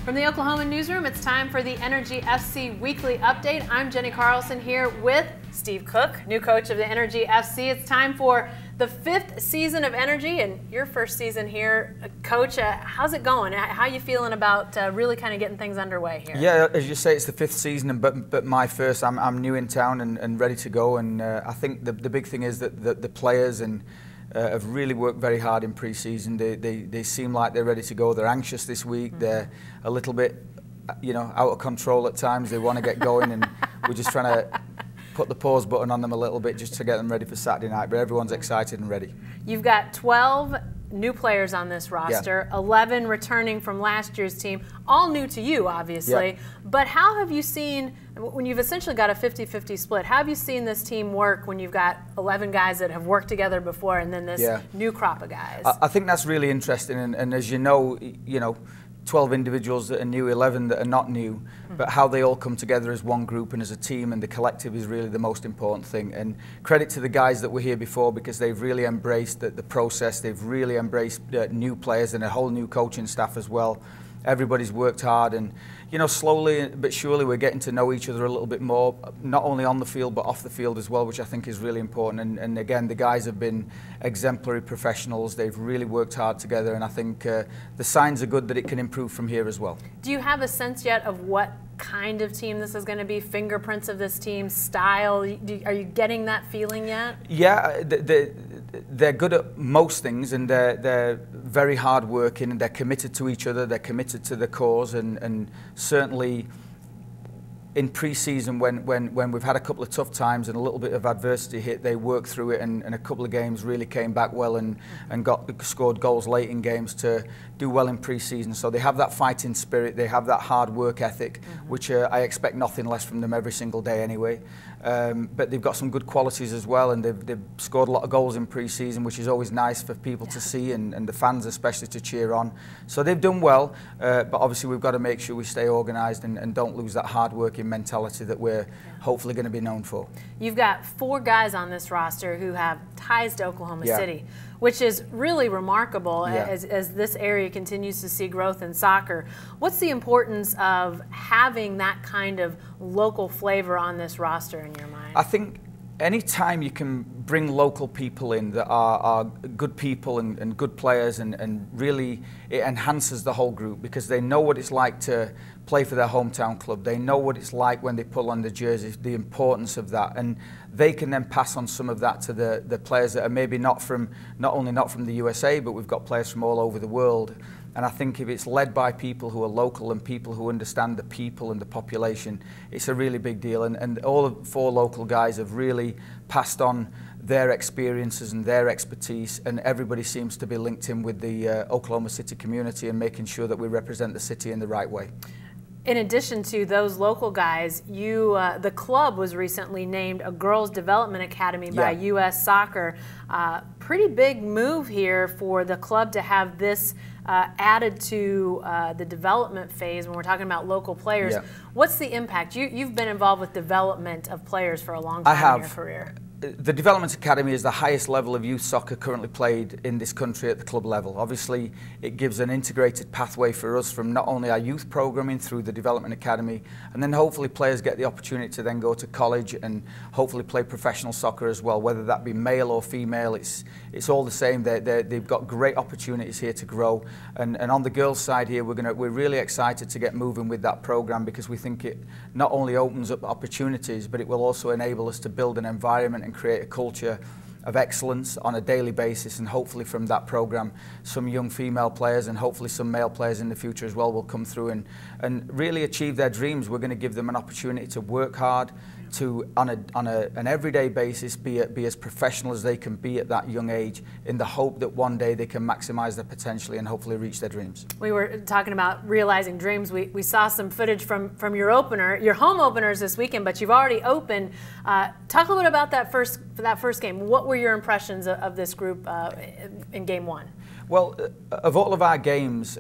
From the Oklahoman newsroom, it's time for the Energy FC Weekly Update. I'm Jenny Carlson here with Steve Cook, new coach of the Energy FC. It's time for the 5th season of Energy and your first season here. Coach, how's it going? How are you feeling about really kind of getting things underway here? Yeah, as you say, it's the 5th season, but my first. I'm new in town and ready to go. And I think the big thing is that the players have really worked very hard in pre-season. They seem like they're ready to go. They're anxious this week. They're a little bit, out of control at times. They want to get going, and we're just trying to put the pause button on them a little bit just to get them ready for Saturday night. But everyone's excited and ready. You've got 12 new players on this roster, 11 returning from last year's team, all new to you, obviously. But how have you seen, when you've essentially got a 50-50 split, how have you seen this team work when you've got 11 guys that have worked together before and then this new crop of guys? I think that's really interesting, and as you know, 12 individuals that are new, 11 that are not new, but how they all come together as one group and as a team and the collective is really the most important thing. And credit to the guys that were here before, because they've really embraced the process. They've really embraced new players and a whole new coaching staff as well. Everybody's worked hard, and slowly but surely we're getting to know each other a little bit more, not only on the field but off the field as well, which I think is really important. And again, the guys have been exemplary professionals. They've really worked hard together, and I think the signs are good that it can improve from here as well. Do you have a sense yet of what kind of team this is going to be, fingerprints of this team, style? Are you getting that feeling yet? Yeah, they're good at most things, and they're very hard working, and they're committed to each other, they're committed to the cause, and certainly in pre-season when we've had a couple of tough times and a little bit of adversity hit, they worked through it, and a couple of games really came back well and scored goals late in games to do well in pre-season. So they have that fighting spirit, they have that hard work ethic, which I expect nothing less from them every single day anyway. But they've got some good qualities as well, and they've scored a lot of goals in pre-season, which is always nice for people to see, and the fans especially to cheer on. So they've done well, but obviously we've got to make sure we stay organised and don't lose that hard working mentality that we're hopefully going to be known for. You've got 4 guys on this roster who have ties to Oklahoma City, which is really remarkable as this area continues to see growth in soccer. What's the importance of having that kind of local flavor on this roster in your mind? I think any time you can bring local people in that are good people and good players, and really it enhances the whole group, because they know what it's like to play for their hometown club. They know what it's like when they pull on the jerseys, the importance of that, and they can then pass on some of that to the players that are maybe not only not from the USA, but we've got players from all over the world. And I think if it's led by people who are local and people who understand the people and the population, it's a really big deal. And all of 4 local guys have really passed on their experiences and their expertise, and everybody seems to be linked in with the Oklahoma City community and making sure that we represent the city in the right way. In addition to those local guys, the club was recently named a Girls Development Academy by U.S. Soccer. Pretty big move here for the club to have this added to the development phase when we're talking about local players. What's the impact? You've been involved with development of players for a long time in your career. The Development Academy is the highest level of youth soccer currently played in this country at the club level. Obviously, it gives an integrated pathway for us from not only our youth programming through the Development Academy, and then hopefully players get the opportunity to then go to college and hopefully play professional soccer as well, whether that be male or female. It's all the same. They've got great opportunities here to grow. And on the girls' side here, we're really excited to get moving with that program, because we think it not only opens up opportunities, but it will also enable us to build an environment and create a culture of excellence on a daily basis, and hopefully from that program some young female players and hopefully some male players in the future as well will come through and really achieve their dreams. We're going to give them an opportunity to work hard, to on an everyday basis be as professional as they can be at that young age, in the hope that one day they can maximize their potential and hopefully reach their dreams. We were talking about realizing dreams. We saw some footage from your opener, your home openers this weekend, but you've already opened. Talk a little bit about that first game. What were your impressions of this group in game 1? Well, of all of our games,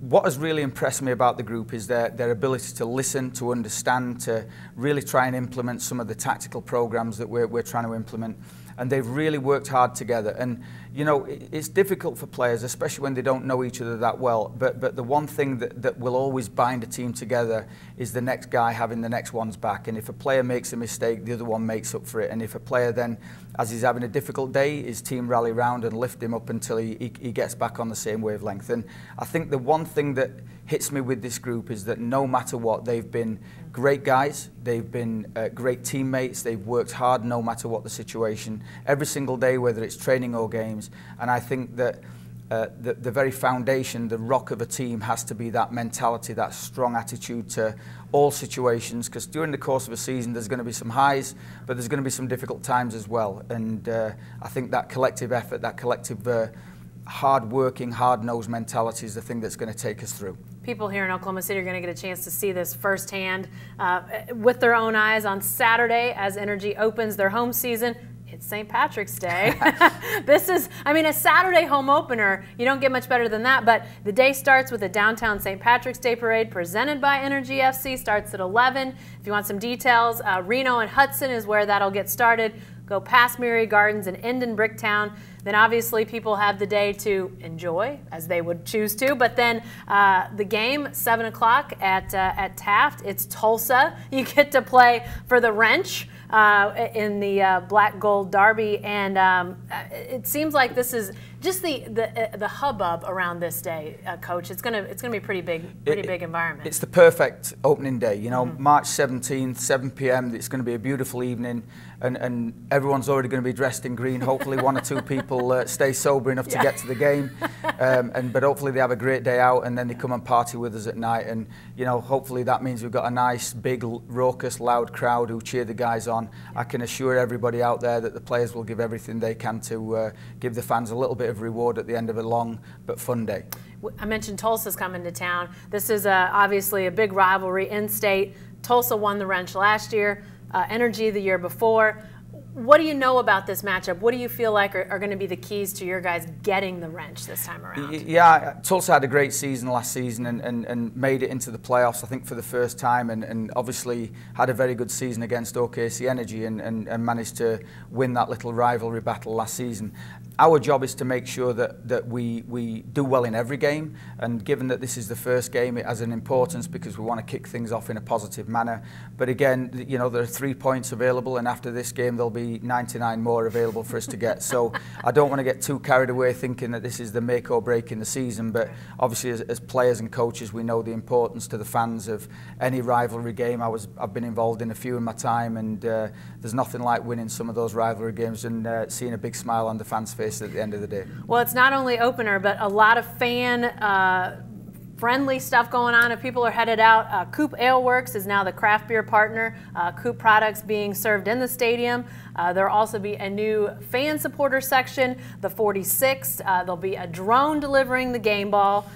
what has really impressed me about the group is their ability to listen, to understand, to really try and implement some of the tactical programs that we're trying to implement. And they've really worked hard together. And You know, it's difficult for players, especially when they don't know each other that well, but the one thing that will always bind a team together is the next guy having the next one's back. And if a player makes a mistake, the other one makes up for it. And if a player then, as he's having a difficult day, his team rally round and lift him up until he gets back on the same wavelength. And I think the one thing that hits me with this group is that no matter what, they've been great guys, they've been great teammates, they've worked hard no matter what the situation, every single day, whether it's training or games. And I think that the very foundation, the rock of a team has to be that mentality, that strong attitude to all situations, because during the course of a season there's going to be some highs, but there's going to be some difficult times as well. And I think that collective effort, that collective hard-working, hard-nosed mentality is the thing that's going to take us through. People here in Oklahoma City are going to get a chance to see this firsthand with their own eyes on Saturday as Energy opens their home season. It's St. Patrick's Day. This is, I mean, a Saturday home opener. You don't get much better than that, but the day starts with a downtown St. Patrick's Day parade presented by Energy FC. Starts at 11. If you want some details, Reno and Hudson is where that'll get started. Go past Murray Gardens and end in Bricktown. Then obviously people have the day to enjoy as they would choose to. But then the game, 7 o'clock at Taft. It's Tulsa. You get to play for the Wrench in the Black Gold Derby, and it seems like this is just the hubbub around this day, Coach. It's gonna be pretty big environment. It's the perfect opening day. You know, March 17th, 7 p.m. It's going to be a beautiful evening, and everyone's already going to be dressed in green. Hopefully, one or two people stay sober enough to get to the game, but hopefully they have a great day out, and then they come and party with us at night. And you know, hopefully that means we've got a nice, big, raucous, loud crowd who cheer the guys on. I can assure everybody out there that the players will give everything they can to give the fans a little bit of reward at the end of a long but fun day. I mentioned Tulsa's coming to town. This is obviously a big rivalry in state. Tulsa won the Wrench last year, Energy the year before. What do you know about this matchup? What do you feel like are going to be the keys to your guys getting the Wrench this time around? Yeah, Tulsa had a great season last season and made it into the playoffs, I think, for the first time, and obviously had a very good season against OKC Energy and managed to win that little rivalry battle last season. Our job is to make sure that we do well in every game, and given that this is the first game, it has an importance because we want to kick things off in a positive manner. But again, you know, there are 3 points available, and after this game there'll be 99 more available for us to get. So I don't want to get too carried away thinking that this is the make or break in the season, but obviously as players and coaches we know the importance to the fans of any rivalry game. I've been involved in a few in my time, and there's nothing like winning some of those rivalry games and seeing a big smile on the fans' face at the end of the day. Well, it's not only opener, but a lot of fan friendly stuff going on. If people are headed out, Coop Ale Works is now the craft beer partner. Coop products being served in the stadium. There'll also be a new fan supporter section, the 46. There'll be a drone delivering the game ball.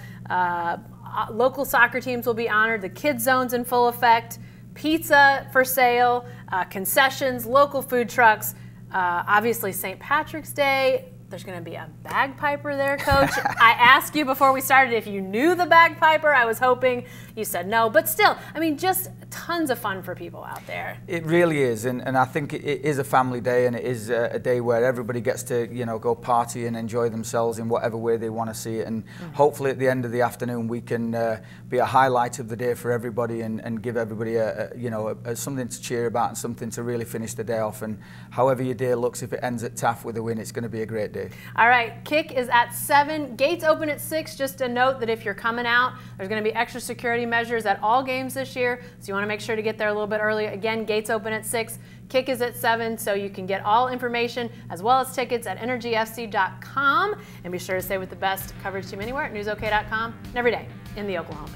Local soccer teams will be honored. The kids zone's in full effect. Pizza for sale, concessions, local food trucks. Obviously St. Patrick's Day. There's going to be a bagpiper there, Coach. I asked you before we started if you knew the bagpiper. I was hoping you said no, but still, I mean, just tons of fun for people out there. It really is, and I think it is a family day, and it is a day where everybody gets to, you know, go party and enjoy themselves in whatever way they want to see it, and hopefully at the end of the afternoon we can be a highlight of the day for everybody and give everybody something to cheer about and something to really finish the day off. And however your day looks, if it ends at Taft with a win, it's going to be a great day. All right, kick is at 7. Gates open at 6. Just a note that if you're coming out, there's going to be extra security measures at all games this year, so you want to make sure to get there a little bit early. Again, gates open at 6. Kick is at 7, so you can get all information as well as tickets at energyfc.com. And be sure to stay with the best coverage team anywhere at newsok.com and every day in the Oklahoman.